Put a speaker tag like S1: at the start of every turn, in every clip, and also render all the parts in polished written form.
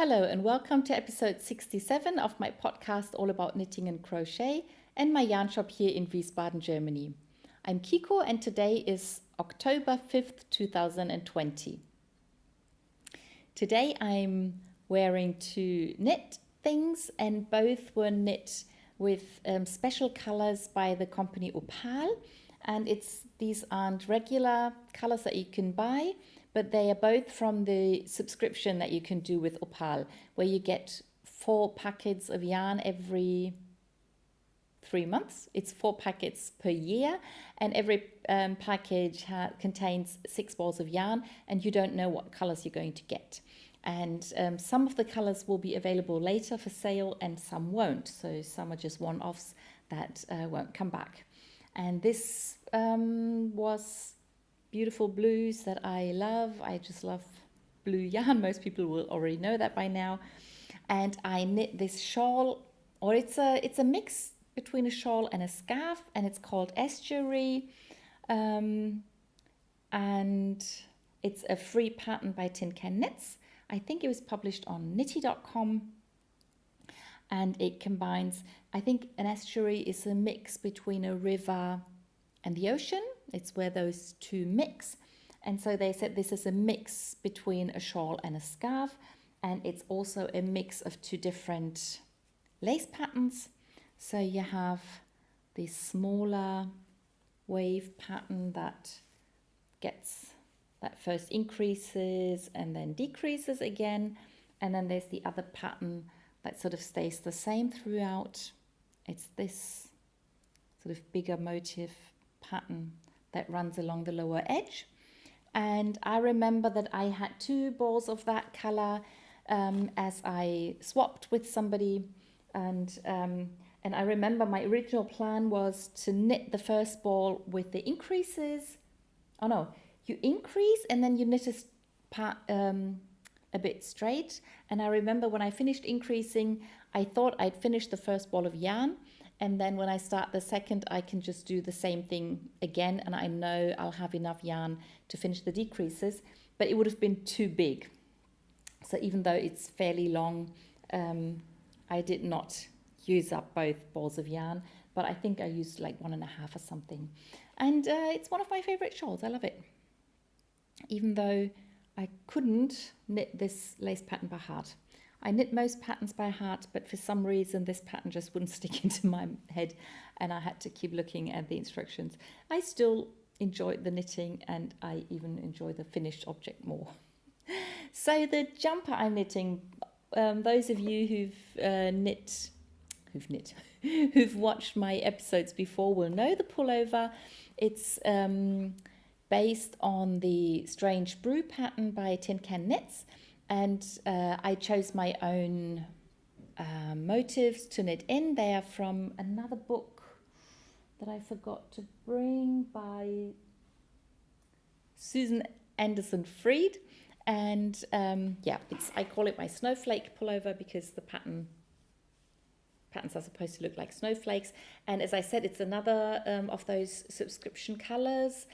S1: Hello and welcome to episode 67 of my podcast all about knitting and crochet and my yarn shop here in Wiesbaden, Germany. I'm Kiko and today is October 5th, 2020. Today I'm wearing two knit things and both were knit with special colors by the company Opal, and these aren't regular colors that you can buy, but they are both from the subscription that you can do with Opal, where you get 4 packets of yarn every 3 months. It's 4 packets per year, and every package contains 6 balls of yarn, and you don't know what colors you're going to get. And some of the colors will be available later for sale and some won't. So some are just one-offs that won't come back. And this was beautiful blues that I love. I just love blue yarn. Most people will already know that by now. And I knit this shawl, or it's a mix between a shawl and a scarf, and it's called Estuary. And it's a free pattern by Tin Can Knits. I think it was published on Knitty.com. And it combines, I think an estuary is a mix between a river and the ocean. It's where those two mix. And so they said this is a mix between a shawl and a scarf. And it's also a mix of 2 different lace patterns. So you have this smaller wave pattern that first increases and then decreases again. And then there's the other pattern that sort of stays the same throughout. It's this sort of bigger motif pattern that runs along the lower edge. And I remember that I had 2 balls of that color as I swapped with somebody, and I remember my original plan was to knit the first ball with the increases. Oh no, you increase and then you knit a bit straight. And I remember when I finished increasing, I thought I'd finished the first ball of yarn. And then when I start the second, I can just do the same thing again. And I know I'll have enough yarn to finish the decreases, but it would have been too big. So even though it's fairly long, I did not use up both balls of yarn, but I think I used like 1.5 or something. And it's one of my favorite shawls. I love it. Even though I couldn't knit this lace pattern by heart. I knit most patterns by heart, but for some reason this pattern just wouldn't stick into my head and I had to keep looking at the instructions. I still enjoyed the knitting and I even enjoy the finished object more. So the jumper I'm knitting, those of you who've watched my episodes before will know the pullover. It's based on the Strange Brew pattern by Tin Can Knits. And I chose my own motifs to knit in. They are from another book that I forgot to bring by Susan Anderson Freed. And I call it my Snowflake Pullover because the patterns are supposed to look like snowflakes. And as I said, it's another of those subscription colors.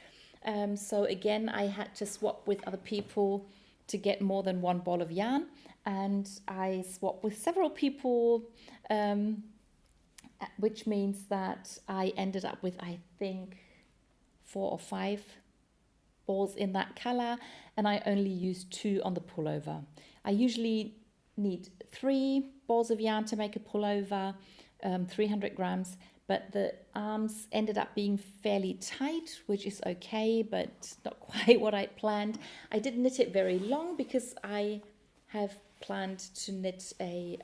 S1: So again, I had to swap with other people to get more than 1 ball of yarn, and I swapped with several people, which means that I ended up with, I think, 4 or 5 balls in that color, and I only used 2 on the pullover. I usually need 3 balls of yarn to make a pullover, 300 grams, but the arms ended up being fairly tight, which is okay, but not quite what I planned. I didn't knit it very long because I have planned to knit a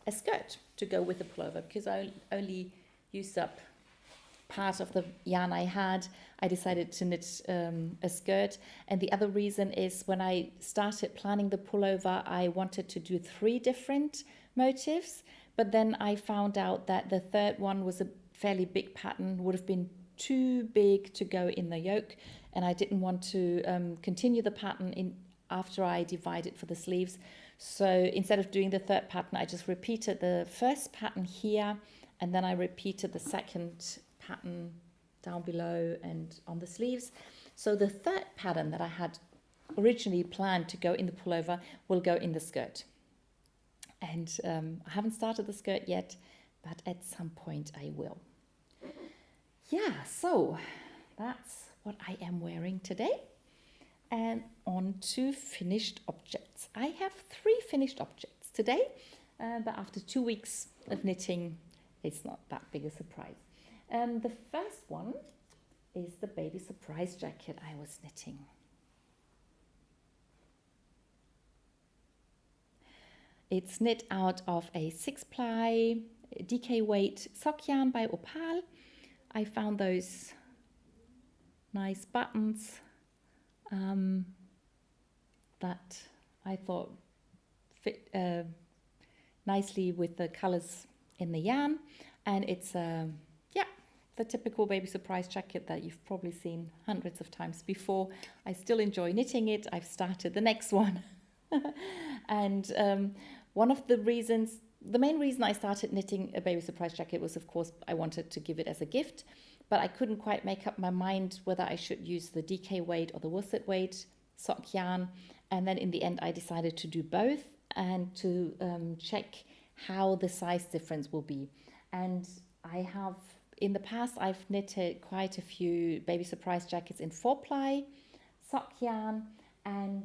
S1: skirt to go with the pullover because I only used up part of the yarn I had. I decided to knit a skirt. And the other reason is when I started planning the pullover, I wanted to do 3 different motifs. But then I found out that the third one was a fairly big pattern, would have been too big to go in the yoke. And I didn't want to continue the pattern after I divided for the sleeves. So instead of doing the third pattern, I just repeated the first pattern here. And then I repeated the second pattern down below and on the sleeves. So the third pattern that I had originally planned to go in the pullover will go in the skirt. And I haven't started the skirt yet, but at some point I will. Yeah, so that's what I am wearing today. And on to finished objects. I have 3 finished objects today, but after 2 weeks of knitting, it's not that big a surprise. The first one is the baby surprise jacket I was knitting. It's knit out of a 6-ply DK weight sock yarn by Opal. I found those nice buttons that I thought fit nicely with the colors in the yarn, and it's the typical baby surprise jacket that you've probably seen hundreds of times before. I still enjoy knitting it. I've started the next one. And one of the main reason I started knitting a baby surprise jacket was, of course, I wanted to give it as a gift, but I couldn't quite make up my mind whether I should use the DK weight or the worsted weight sock yarn. And then in the end, I decided to do both and to check how the size difference will be. And in the past, I've knitted quite a few baby surprise jackets in 4-ply sock yarn, and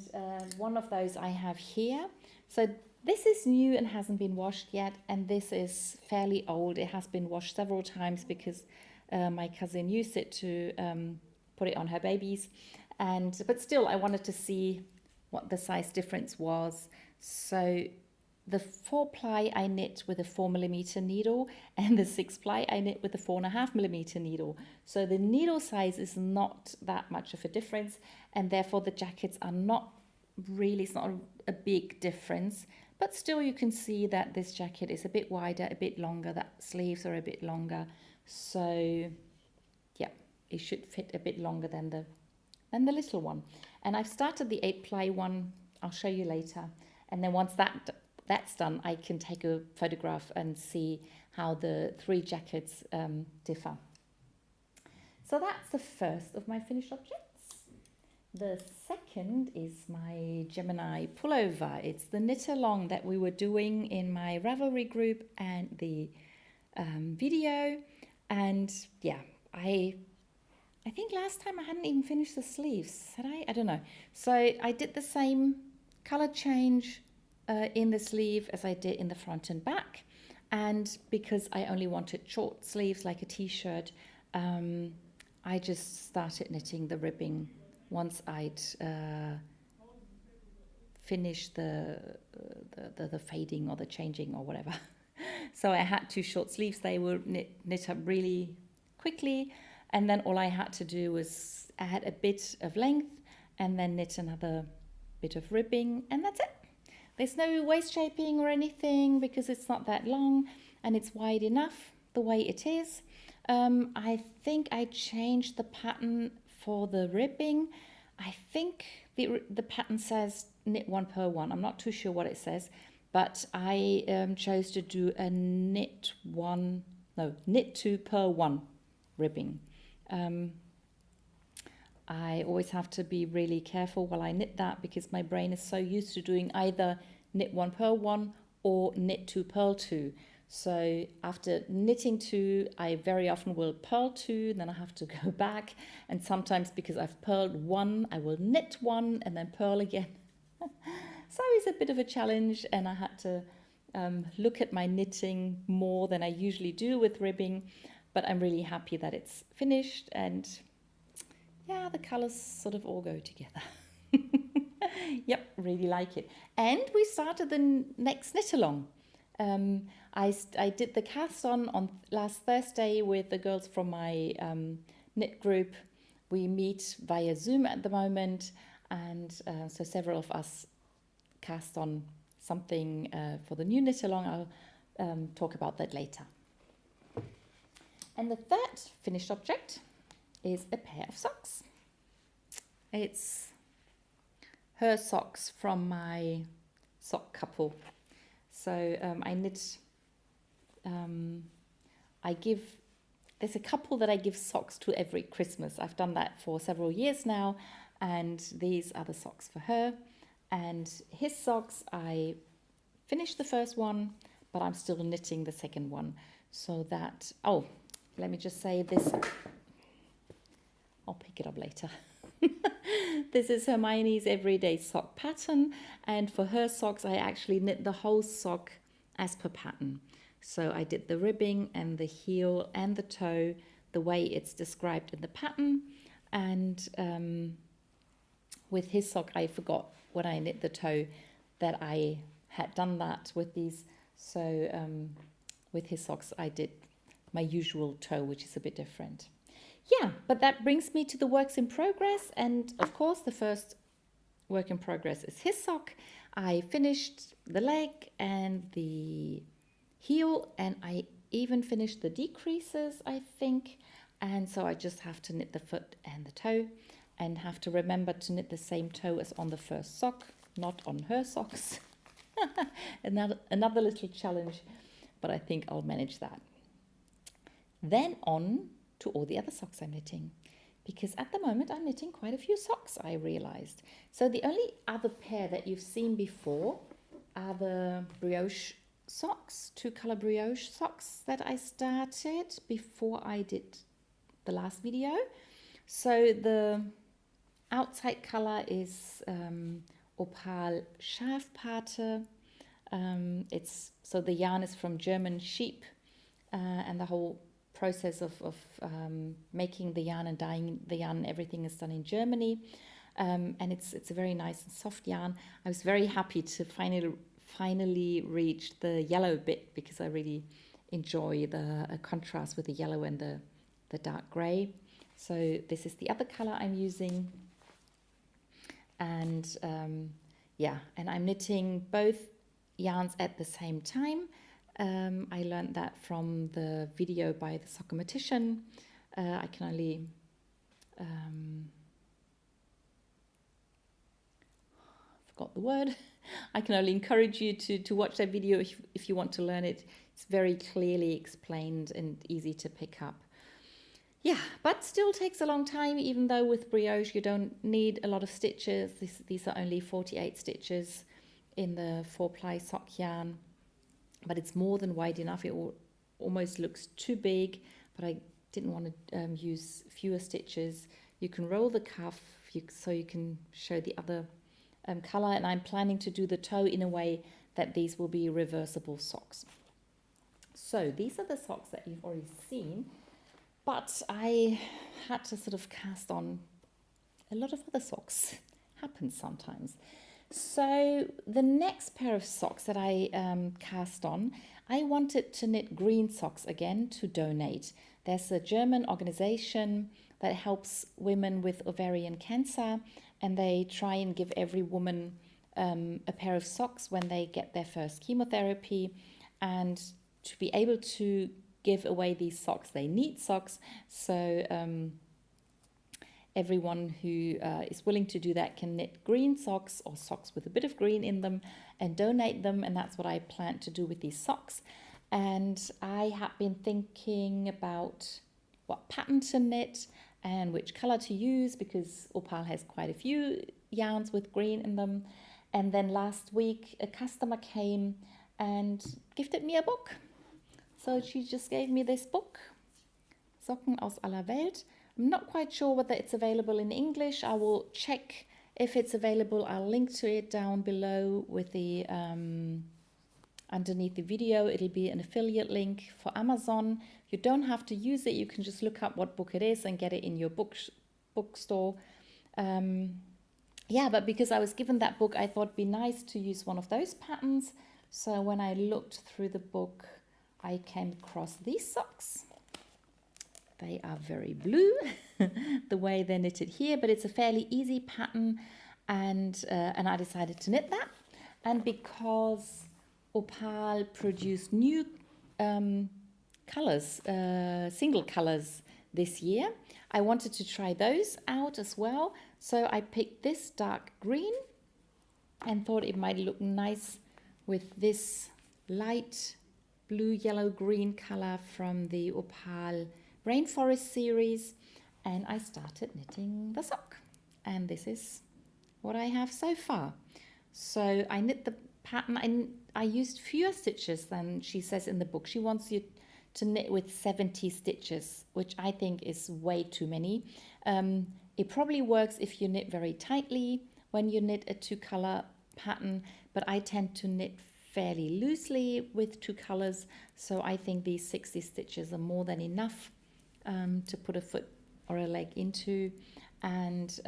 S1: one of those I have here. So this is new and hasn't been washed yet, and this is fairly old. It has been washed several times because my cousin used it to put it on her babies, but still I wanted to see what the size difference was. So the 4-ply I knit with a 4mm needle, and the 6-ply I knit with a 4.5mm needle. So the needle size is not that much of a difference, and therefore the jackets are not really, it's not a big difference. But still you can see that this jacket is a bit wider, a bit longer, the sleeves are a bit longer. So yeah, it should fit a bit longer than the little one. And I've started the 8-ply one, I'll show you later. And then once that's done, I can take a photograph and see how the 3 jackets differ. So that's the first of my finished objects. The second is my Gemini Pullover. It's the knit along that we were doing in my Ravelry group and the video. And yeah, I think last time I hadn't even finished the sleeves, had I? I don't know. So I did the same color change in the sleeve as I did in the front and back. And because I only wanted short sleeves like a t-shirt, I just started knitting the ribbing once I'd finished the fading or the changing or whatever. So I had 2 short sleeves. They were knit up really quickly, and then all I had to do was add a bit of length and then knit another bit of ribbing, and that's it. There's no waist shaping or anything because it's not that long and it's wide enough the way it is. I think I changed the pattern for the ribbing. I think the pattern says knit 1 per 1. I'm not too sure what it says, but I chose to do a knit 2 per 1 ribbing. I always have to be really careful while I knit that because my brain is so used to doing either knit 1 per 1 or knit 2 purl 2. So after knitting 2, I very often will purl 2, then I have to go back, and sometimes because I've purled 1, I will knit 1 and then purl again. So it's a bit of a challenge, and I had to look at my knitting more than I usually do with ribbing, but I'm really happy that it's finished, and yeah, the colors sort of all go together. Yep, really like it. And we started the next knit along. I did the cast on last Thursday with the girls from my knit group. We meet via Zoom at the moment, and so several of us cast on something for the new knit along. I'll talk about that later. And the third finished object is a pair of socks. It's her socks from my sock couple. So I knit, there's a couple that I give socks to every Christmas. I've done that for several years now, and these are the socks for her. And his socks, I finished the first one, but I'm still knitting the second one. So that, oh, let me just say this. I'll pick it up later. This is Hermione's everyday sock pattern. And for her socks, I actually knit the whole sock as per pattern. So I did the ribbing and the heel and the toe the way it's described in the pattern. And with his sock, I forgot when I knit the toe that I had done that with these. So with his socks, I did my usual toe, which is a bit different. Yeah, but that brings me to the works in progress. And of course, the first work in progress is his sock. I finished the leg and the heel, and I even finished the decreases, I think. And so I just have to knit the foot and the toe, and have to remember to knit the same toe as on the first sock, not on her socks. Another little challenge, but I think I'll manage that. Then on to all the other socks I'm knitting, because at the moment I'm knitting quite a few socks, I realized. So the only other pair that you've seen before are the brioche socks, 2-color brioche socks that I started before I did the last video. So the outside color is Opal Schafpate. So the yarn is from German sheep, and the whole process of making the yarn and dyeing the yarn, everything is done in Germany, and it's a very nice and soft yarn. I was very happy to finally reach the yellow bit, because I really enjoy the contrast with the yellow and the dark grey. So this is the other color I'm using, and and I'm knitting both yarns at the same time. I learned that from the video by the Sockomatician. I can only forgot the word. I can only encourage you to watch that video if you want to learn it. It's very clearly explained and easy to pick up. Yeah, but still takes a long time, even though with brioche you don't need a lot of stitches. These are only 48 stitches in the 4-ply sock yarn, but it's more than wide enough. It almost looks too big, but I didn't want to use fewer stitches. You can roll the cuff so you can show the other color, and I'm planning to do the toe in a way that these will be reversible socks. So these are the socks that you've already seen, but I had to sort of cast on a lot of other socks. Happens sometimes. So the next pair of socks that I cast on, I wanted to knit green socks again to donate. There's a German organization that helps women with ovarian cancer, and they try and give every woman a pair of socks when they get their first chemotherapy. And to be able to give away these socks, they need socks. So everyone who is willing to do that can knit green socks or socks with a bit of green in them and donate them. And that's what I plan to do with these socks. And I have been thinking about what pattern to knit and which color to use, because Opal has quite a few yarns with green in them. And then last week a customer came and gifted me a book. So she just gave me this book, Socken aus aller Welt. I'm not quite sure whether it's available in English. I will check if it's available. I'll link to it down below with the underneath the video. It'll be an affiliate link for Amazon. You don't have to use it. You can just look up what book it is and get it in your bookstore. But because I was given that book, I thought it'd be nice to use one of those patterns. So when I looked through the book, I came across these socks. They are very blue, the way they're knitted here, but it's a fairly easy pattern, and I decided to knit that. And because Opal produced new colors, single colors this year, I wanted to try those out as well. So I picked this dark green and thought it might look nice with this light blue, yellow, green color from the Opal Rainforest series, and I started knitting the sock. and this is what I have so far. So I knit the pattern. I used fewer stitches than she says in the book. She wants you to knit with 70 stitches, which I think is way too many. It probably works if you knit very tightly when you knit a two-color pattern, but I tend to knit fairly loosely with two colors, so I think these 60 stitches are more than enough to put a foot or a leg into. And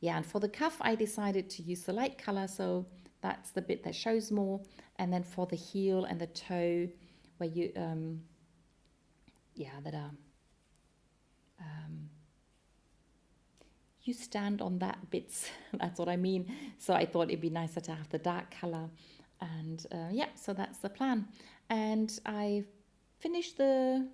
S1: yeah, and for the cuff I decided to use the light color, so that's the bit that shows more. And then for the heel and the toe, where you you stand on that bits, that's what I mean. So I thought it'd be nicer to have the dark color. And yeah, so that's the plan. And I finished the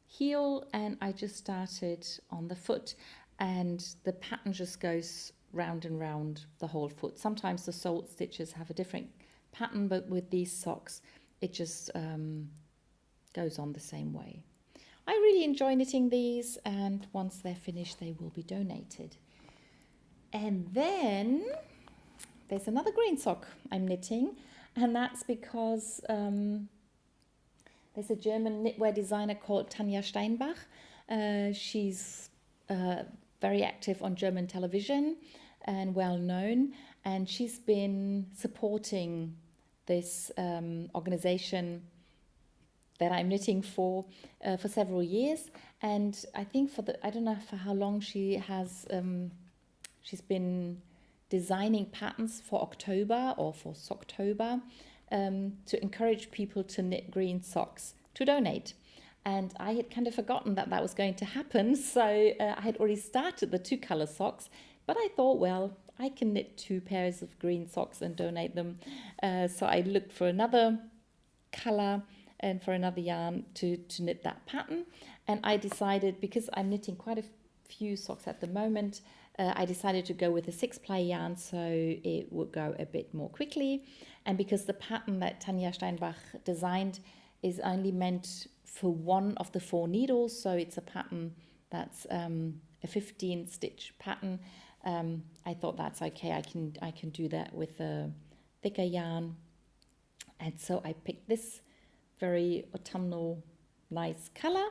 S1: heel and I just started on the foot, and the pattern just goes round and round the whole foot. Sometimes the sole stitches have a different pattern, but with these socks it just goes on the same way. I really enjoy knitting these, and once they're finished they will be donated. And then there's another green sock I'm knitting, and that's because there's a German knitwear designer called Tanya Steinbach. She's very active on German television and well known, and she's been supporting this organization that I'm knitting for several years. And I think I don't know for how long she has, she's been designing patterns for October or for Socktober to encourage people to knit green socks to donate. And I had kind of forgotten that was going to happen. So I had already started the two color socks, but I thought, well, I can knit 2 pairs of green socks and donate them. So I looked for another color and for another yarn to knit that pattern. And I decided, because I'm knitting quite a few socks at the moment, I decided to go with a 6-ply yarn so it would go a bit more quickly. And because the pattern that Tanya Steinbach designed is only meant for one of the 4 needles, so it's a pattern that's a 15 stitch pattern, I thought that's okay. I can do that with a thicker yarn. And so I picked this very autumnal nice color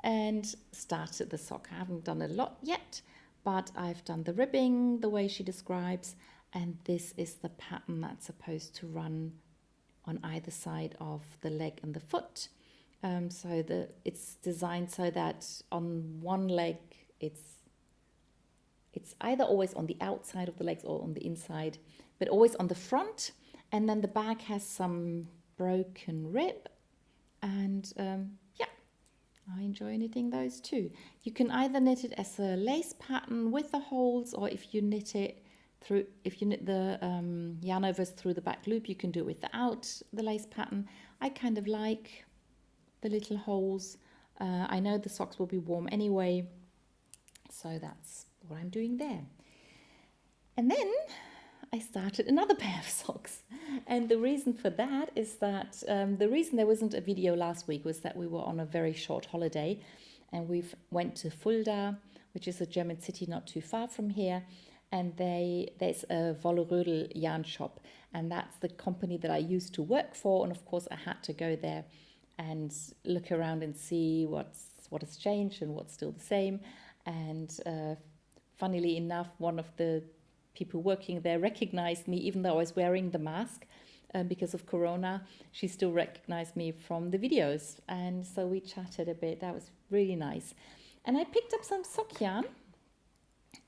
S1: and started the sock. I haven't done a lot yet, but I've done the ribbing the way she describes, and this is the pattern that's supposed to run on either side of the leg and the foot. So it's designed so that on one leg it's either always on the outside of the legs or on the inside, but always on the front. And then the back has some broken rib, and yeah, I enjoy knitting those too. You can either knit it as a lace pattern with the holes, or if you knit the yarn overs through the back loop, you can do it without the lace pattern. I kind of like the little holes. I know the socks will be warm anyway, so that's what I'm doing there. And then I started another pair of socks, and the reason for that is that the reason there wasn't a video last week was that we were on a very short holiday, and we went to Fulda, which is a German city not too far from here, and there's a Rödel yarn shop, and that's the company that I used to work for. And of course I had to go there and look around and see what has changed and what's still the same. And funnily enough, one of the people working there recognized me, even though I was wearing the mask because of Corona. She still recognized me from the videos, and so we chatted a bit. That was really nice. And I picked up some sock yarn,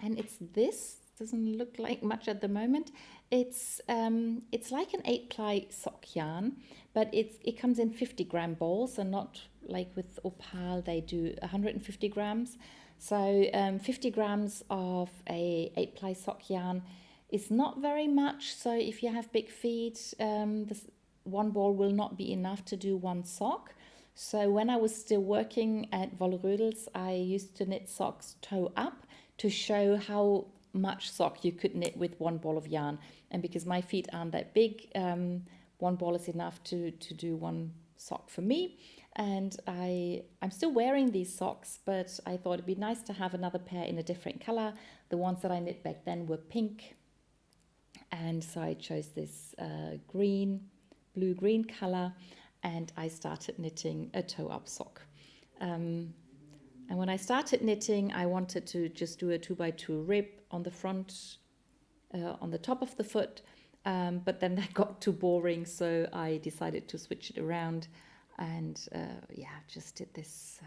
S1: and it's this. Doesn't look like much at the moment. It's like an 8-ply sock yarn, but it comes in 50-gram balls, and not like with Opal they do 150 grams. So 50 grams of a 8-ply sock yarn is not very much. So if you have big feet, this one ball will not be enough to do one sock. So when I was still working at Rödel's, I used to knit socks toe up to show how much sock you could knit with one ball of yarn. And because my feet aren't that big, one ball is enough to do one sock for me. And I'm still wearing these socks, but I thought it'd be nice to have another pair in a different color. The ones that I knit back then were pink. And so I chose this blue-green color, and I started knitting a toe-up sock. And when I started knitting, I wanted to just do a 2x2 rib on the front, on the top of the foot, but then that got too boring, so I decided to switch it around, and just did this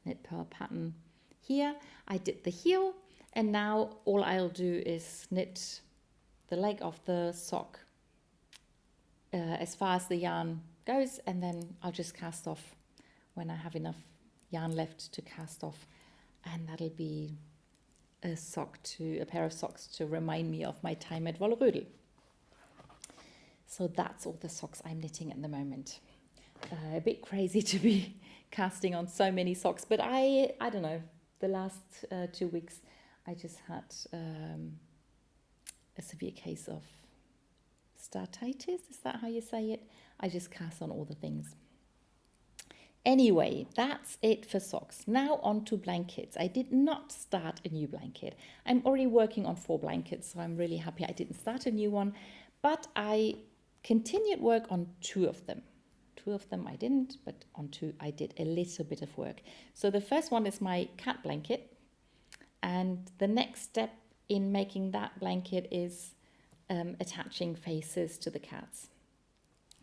S1: knit purl pattern here. I did the heel, and now all I'll do is knit the leg of the sock as far as the yarn goes, and then I'll just cast off when I have enough yarn left to cast off, and that'll be a pair of socks to remind me of my time at Rödel. So that's all the socks I'm knitting at the moment. A bit crazy to be casting on so many socks, but I don't know, the last 2 weeks I just had a severe case of startitis, is that how you say it? I just cast on all the things. Anyway, that's it for socks. Now on to blankets. I did not start a new blanket. I'm already working on 4 blankets, so I'm really happy I didn't start a new one, but I continued work on 2 of them. 2 of them I didn't, but on 2 I did a little bit of work. So the first one is my cat blanket, and the next step in making that blanket is attaching faces to the cats.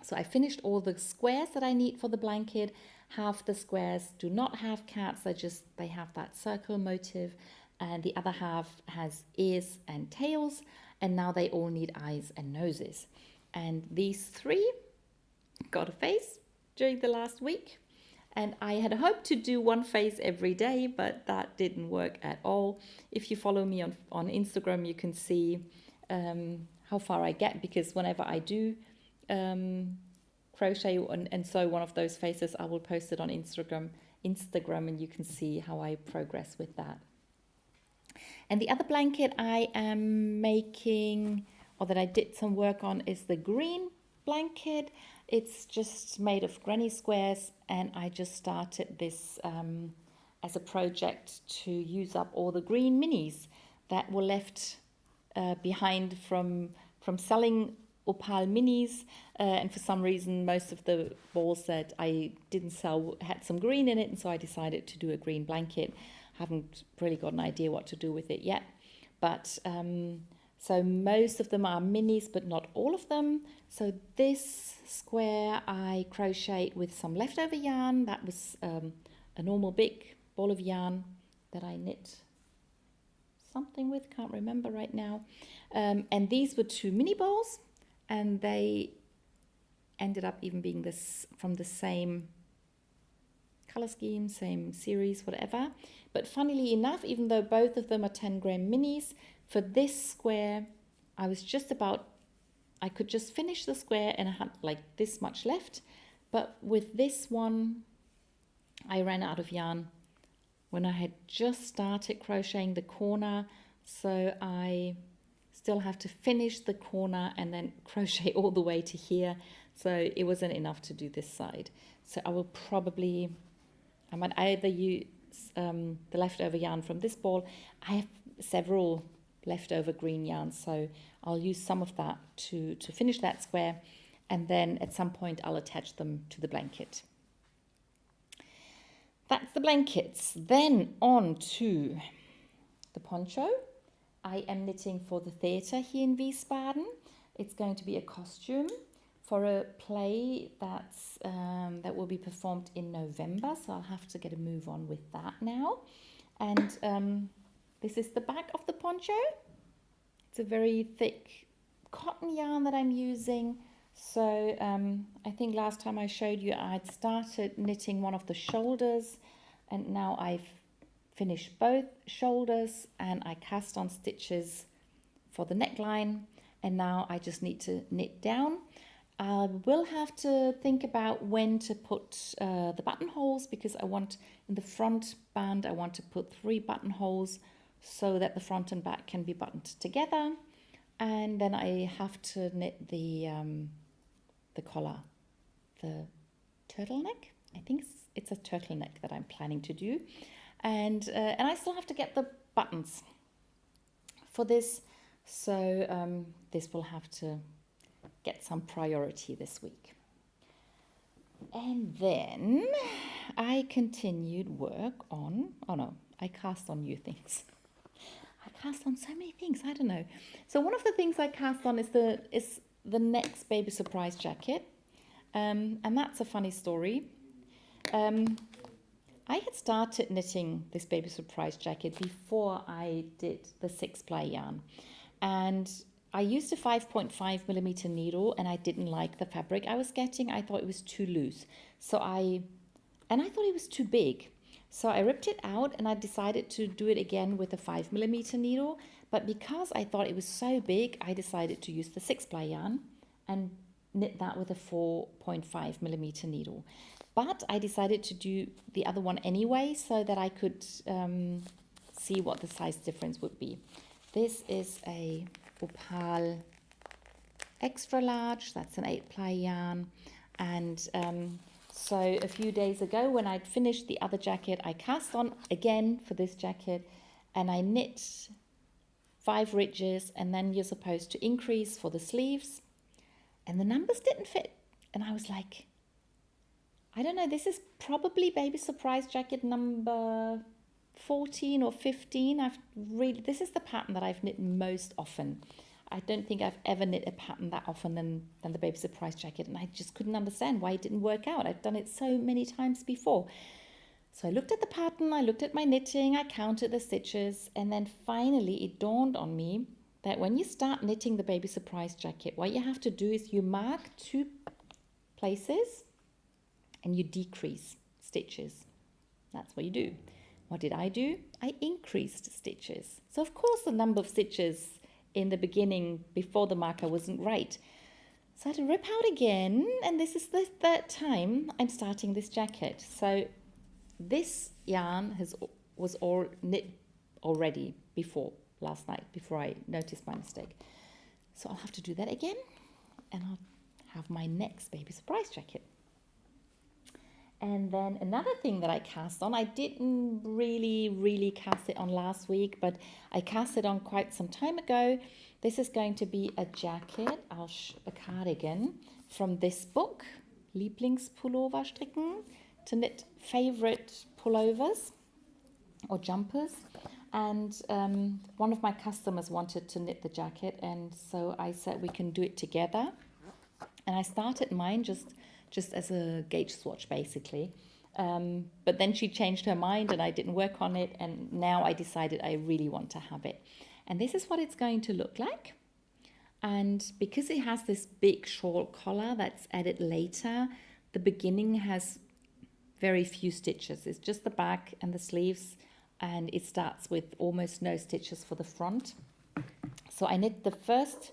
S1: So I finished all the squares that I need for the blanket. Half the squares do not have cats, they have that circle motif, and the other half has ears and tails, and now they all need eyes and noses. And these 3 got a face during the last week, and I had hoped to do one face every day, but that didn't work at all. If you follow me on Instagram, you can see how far I get, because whenever I do crochet and sew one of those faces, I will post it on Instagram, and you can see how I progress with that. And the other blanket I am making, or that I did some work on, is the green blanket. It's just made of granny squares, and I just started this as a project to use up all the green minis that were left behind from selling opal minis, and for some reason most of the balls that I didn't sell had some green in it, and so I decided to do a green blanket. Haven't really got an idea what to do with it yet, but so most of them are minis, but not all of them. So this square I crocheted with some leftover yarn. That was a normal big ball of yarn that I knit something with, can't remember right now. And these were 2 mini balls, and they ended up even being from the same color scheme, same series, whatever. But funnily enough, even though both of them are 10 gram minis, for this square, I could just finish the square and I had like this much left. But with this one, I ran out of yarn when I had just started crocheting the corner. So I still have to finish the corner and then crochet all the way to here. So it wasn't enough to do this side. So I might either use the leftover yarn from this ball. I have several leftover green yarns, so I'll use some of that to finish that square, and then at some point I'll attach them to the blanket. That's the blankets. Then on to the poncho. I am knitting for the theatre here in Wiesbaden. It's going to be a costume for a play that will be performed in November, so I'll have to get a move on with that now. And this is the back of the poncho. It's a very thick cotton yarn that I'm using. So I think last time I showed you I'd started knitting one of the shoulders, and now I've finished both shoulders, and I cast on stitches for the neckline, and now I just need to knit down. I will have to think about when to put the buttonholes, because in the front band I want to put 3 buttonholes so that the front and back can be buttoned together, and then I have to knit the collar, the turtleneck. I think it's a turtleneck that I'm planning to do. And I still have to get the buttons for this. So this will have to get some priority this week. And then I continued work on, I cast on new things. I cast on so many things, I don't know. So one of the things I cast on is the next Baby Surprise jacket. And that's a funny story. I had started knitting this Baby Surprise jacket before I did the 6-ply yarn. And I used a 5.5 millimeter needle and I didn't like the fabric I was getting. I thought it was too loose. I thought it was too big. So I ripped it out and I decided to do it again with a 5 millimeter needle. But because I thought it was so big, I decided to use the 6-ply yarn and knit that with a 4.5 millimeter needle. But I decided to do the other one anyway so that I could see what the size difference would be. This is a Opal extra large, that's an 8-ply yarn. And so a few days ago when I'd finished the other jacket, I cast on again for this jacket and I knit 5 ridges, and then you're supposed to increase for the sleeves. And the numbers didn't fit. And I was like, I don't know, this is probably Baby Surprise jacket number 14 or 15. This is the pattern that I've knit most often. I don't think I've ever knit a pattern that often than the Baby Surprise jacket. And I just couldn't understand why it didn't work out. I've done it so many times before. So I looked at the pattern, I looked at my knitting, I counted the stitches. And then finally it dawned on me that when you start knitting the Baby Surprise jacket, what you have to do is you mark 2 places and you decrease stitches. That's what you do. What did I do? I increased stitches. So of course the number of stitches in the beginning before the marker wasn't right. So I had to rip out again, and this is the 3rd time I'm starting this jacket. So this yarn was all knit already before last night, before I noticed my mistake. So I'll have to do that again, and I'll have my next Baby Surprise jacket. And then another thing that I cast on, I didn't really cast it on last week, but I cast it on quite some time ago. This is going to be a jacket, a cardigan from this book, Lieblingspullover stricken, to knit favorite pullovers or jumpers. And one of my customers wanted to knit the jacket, and so I said we can do it together. And I started mine just as a gauge swatch, basically. But then she changed her mind and I didn't work on it. And now I decided I really want to have it. And this is what it's going to look like. And because it has this big shawl collar that's added later, the beginning has very few stitches. It's just the back and the sleeves. And it starts with almost no stitches for the front. So I knit the first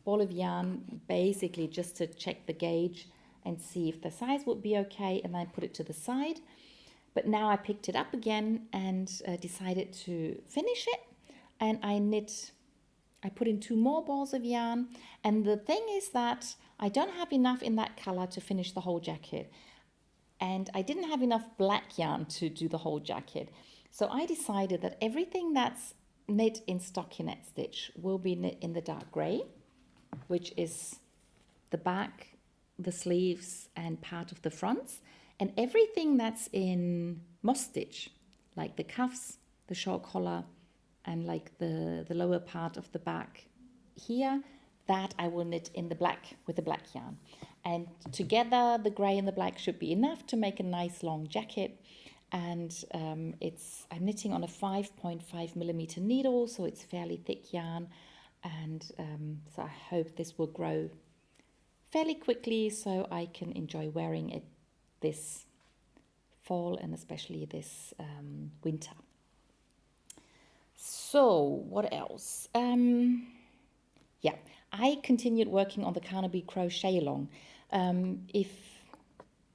S1: ball of yarn basically just to check the gauge and see if the size would be okay, and then I put it to the side. But now I picked it up again and decided to finish it, and I put in 2 more balls of yarn. And the thing is that I don't have enough in that color to finish the whole jacket, and I didn't have enough black yarn to do the whole jacket. So I decided that everything that's knit in stockinette stitch will be knit in the dark gray, which is the back, the sleeves and part of the fronts, and everything that's in moss stitch, like the cuffs, the short collar, and like the lower part of the back here, that I will knit in the black with the black yarn. And together the grey and the black should be enough to make a nice long jacket. And I'm knitting on a 5.5 millimeter needle, so it's fairly thick yarn, and so I hope this will grow fairly quickly so I can enjoy wearing it this fall and especially this winter. So what else? I continued working on the Carnaby crochet along. If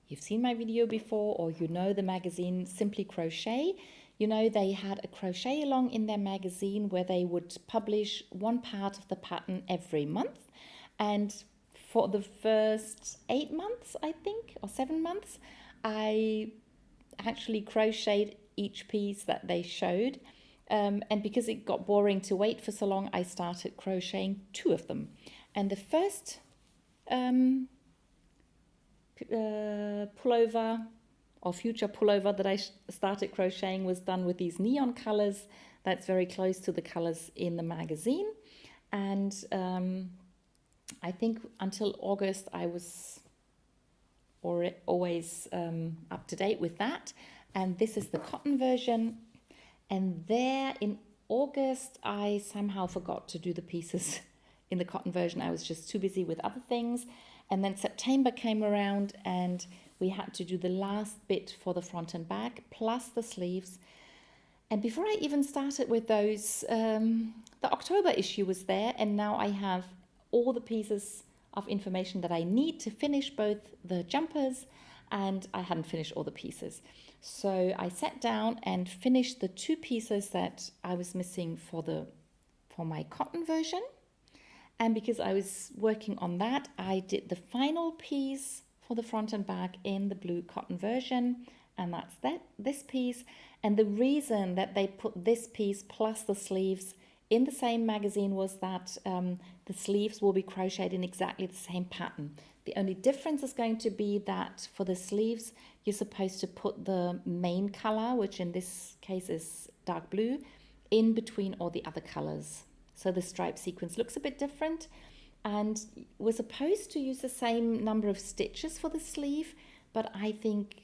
S1: you've seen my video before, or you know the magazine Simply Crochet, you know they had a crochet along in their magazine where they would publish one part of the pattern every month. And for the first 8 months, I think, or 7 months, I actually crocheted each piece that they showed. And because it got boring to wait for so long, I started crocheting 2 of them. And the first pullover or future pullover that I started crocheting was done with these neon colors. That's very close to the colors in the magazine. And I think until August I was always up to date with that. And this is the cotton version. And there in August, I somehow forgot to do the pieces in the cotton version. I was just too busy with other things. And then September came around and we had to do the last bit for the front and back, plus the sleeves. And before I even started with those, the October issue was there. And now I have all the pieces of information that I need to finish both the jumpers, and I hadn't finished all the pieces. So I sat down and finished the 2 pieces that I was missing for my cotton version. And because I was working on that, I did the final piece for the front and back in the blue cotton version. And that's this piece. And the reason that they put this piece plus the sleeves in the same magazine was that the sleeves will be crocheted in exactly the same pattern. The only difference is going to be that for the sleeves, you're supposed to put the main color, which in this case is dark blue, in between all the other colors. So the stripe sequence looks a bit different. And we're supposed to use the same number of stitches for the sleeve, but I think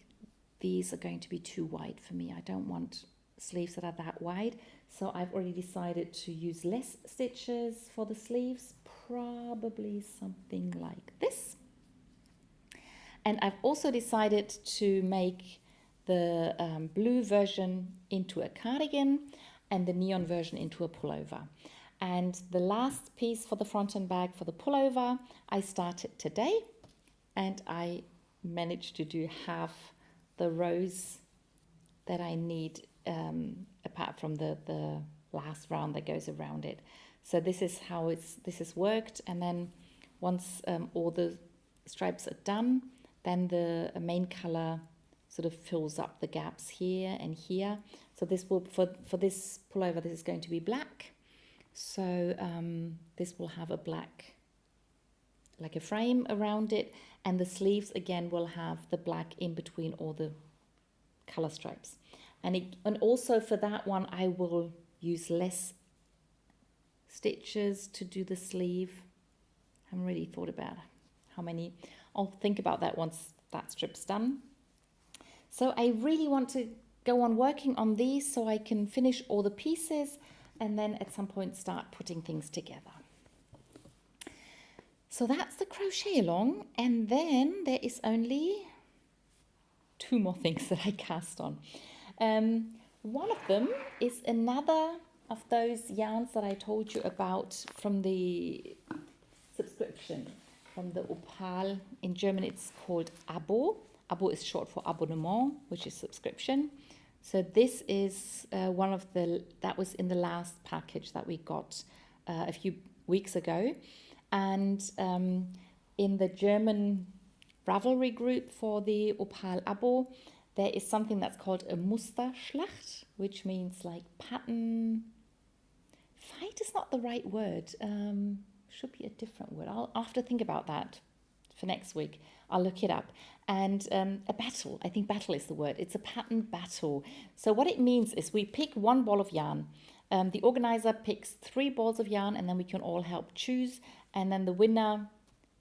S1: these are going to be too wide for me. I don't want sleeves that are that wide. So I've already decided to use less stitches for the sleeves, probably something like this. And I've also decided to make the blue version into a cardigan and the neon version into a pullover. And the last piece for the front and back for the pullover, I started today, and I managed to do half the rows that I need apart from the last round that goes around it. So this is how this has worked. And then once all the stripes are done, then the main color sort of fills up the gaps here and here. So this will, for this pullover, this is going to be black. So this will have a black, like a frame around it. And the sleeves, again, will have the black in between all the color stripes. And also for that one, I will use less stitches to do the sleeve. I haven't really thought about how many. I'll think about that once that strip's done. So I really want to go on working on these so I can finish all the pieces and then at some point start putting things together. So that's the crochet along, and then there is only 2 more things that I cast on. One of them is another of those yarns that I told you about from the subscription, from the Opal. In German it's called Abo. Abo is short for abonnement, which is subscription. So this is one of that was in the last package that we got a few weeks ago. And in the German Ravelry group for the Opal Abo, there is something that's called a Musterschlacht, which means like pattern. Fight is not the right word. Should be a different word. I'll have to think about that for next week. I'll look it up. And a battle. I think battle is the word. It's a pattern battle. So what it means is we pick 1 ball of yarn. The organizer picks 3 balls of yarn, and then we can all help choose. And then the winner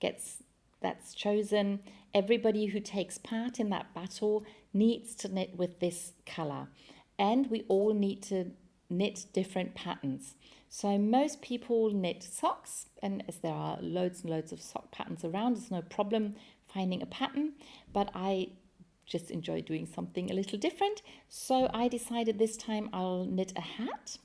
S1: that's chosen. Everybody who takes part in that battle needs to knit with this color. And we all need to knit different patterns. So most people knit socks, and as there are loads and loads of sock patterns around, it's no problem finding a pattern, but I just enjoy doing something a little different. So I decided this time I'll knit a hat.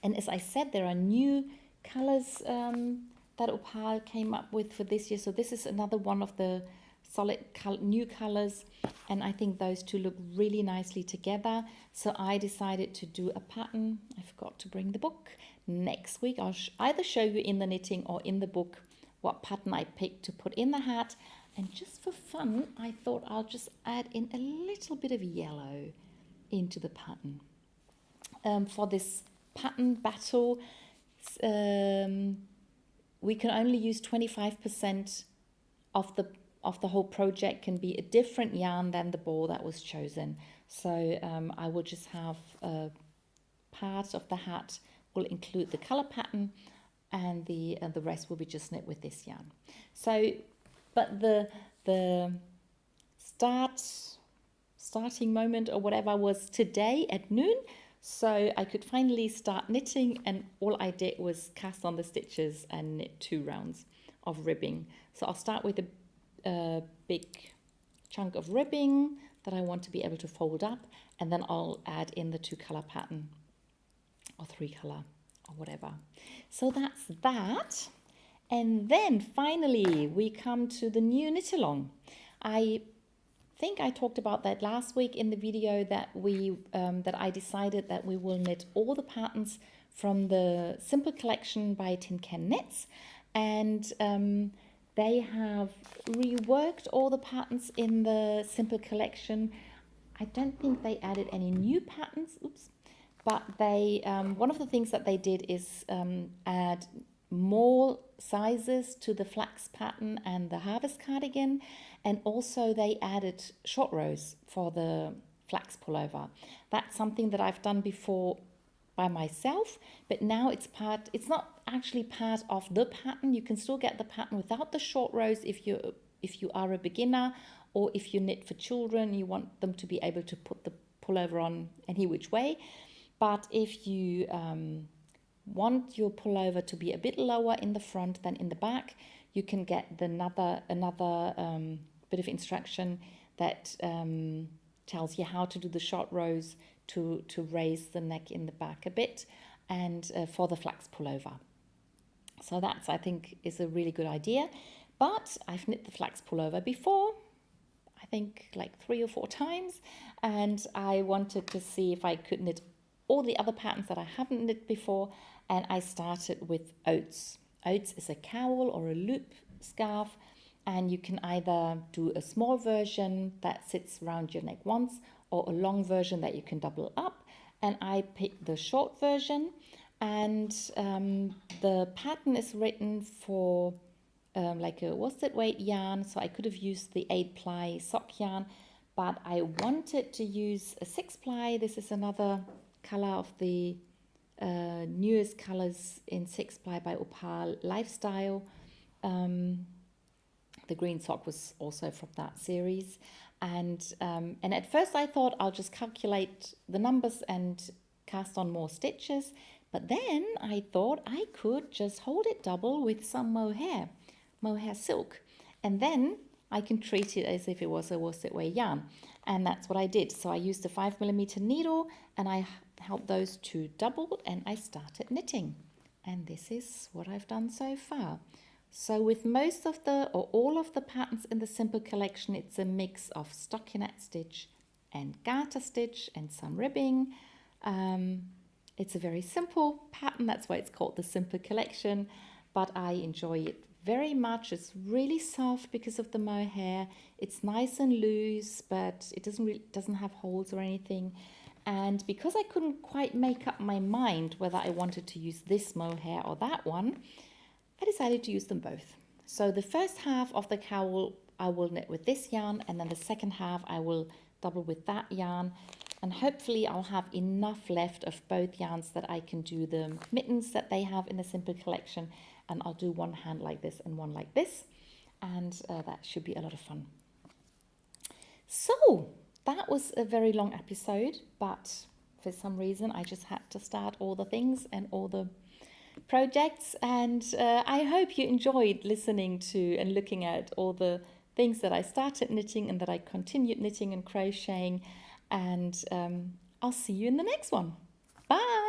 S1: And as I said, there are new colors that Opal came up with for this year. So this is another one of the solid new colors, and I think those 2 look really nicely together. So I decided to do a pattern. I forgot to bring the book. Next week I'll either show you in the knitting or in the book what pattern I picked to put in the hat. And just for fun, I thought I'll just add in a little bit of yellow into the pattern. For this pattern battle, we can only use 25% of the whole project, can be a different yarn than the ball that was chosen. So I will just have part of the hat will include the color pattern, and the rest will be just knit with this yarn. So, but the starting moment or whatever was today at noon. So I could finally start knitting, and all I did was cast on the stitches and knit 2 rounds of ribbing. So I'll start with a big chunk of ribbing that I want to be able to fold up, and then I'll add in the 2 color pattern or 3 color or whatever. So that's that. And then finally we come to the new knit along. I think I talked about that last week in the video that that I decided that we will knit all the patterns from the Simple collection by Tin Can Knits, and they have reworked all the patterns in the Simple collection. I don't think they added any new patterns, but they one of the things that they did is add more sizes to the flax pattern and the harvest cardigan, and also they added short rows for the flax pullover. That's something that I've done before by myself, but now it's not actually part of the pattern. You can still get the pattern without the short rows if you are a beginner, or if you knit for children, you want them to be able to put the pullover on any which way. But if you want your pullover to be a bit lower in the front than in the back, you can get another bit of instruction that tells you how to do the short rows to raise the neck in the back a bit, and for the flax pullover. So that's, I think, is a really good idea. But I've knit the flax pullover before, I think like 3 or 4 times, and I wanted to see if I could knit all the other patterns that I haven't knit before, and I started with Oats. Oats is a cowl or a loop scarf, and you can either do a small version that sits around your neck once, or a long version that you can double up, and I picked the short version. And the pattern is written for like a worsted weight yarn, so I could have used the 8-ply sock yarn, but I wanted to use a 6-ply. This is another color of the newest colors in 6-ply by Opal Lifestyle. The green sock was also from that series, and at first I thought I'll just calculate the numbers and cast on more stitches, but then I thought I could just hold it double with some mohair silk, and then I can treat it as if it was a worsted weight yarn, and that's what I did. So I used a 5mm needle, and I held those 2 doubled, and I started knitting, and this is what I've done so far. So with most of or all of the patterns in the Simple collection, it's a mix of stockinette stitch and garter stitch and some ribbing. It's a very simple pattern, that's why it's called the Simple collection, but I enjoy it very much. It's really soft because of the mohair. It's nice and loose, but it doesn't have holes or anything. And because I couldn't quite make up my mind whether I wanted to use this mohair or that one, I decided to use them both. So the first half of the cowl I will knit with this yarn, and then the second half I will double with that yarn, and hopefully I'll have enough left of both yarns that I can do the mittens that they have in the Simple collection, and I'll do one hand like this and one like this, and that should be a lot of fun. So that was a very long episode, but for some reason I just had to start all the things and all the projects, and I hope you enjoyed listening to and looking at all the things that I started knitting and that I continued knitting and crocheting, and I'll see you in the next one. Bye!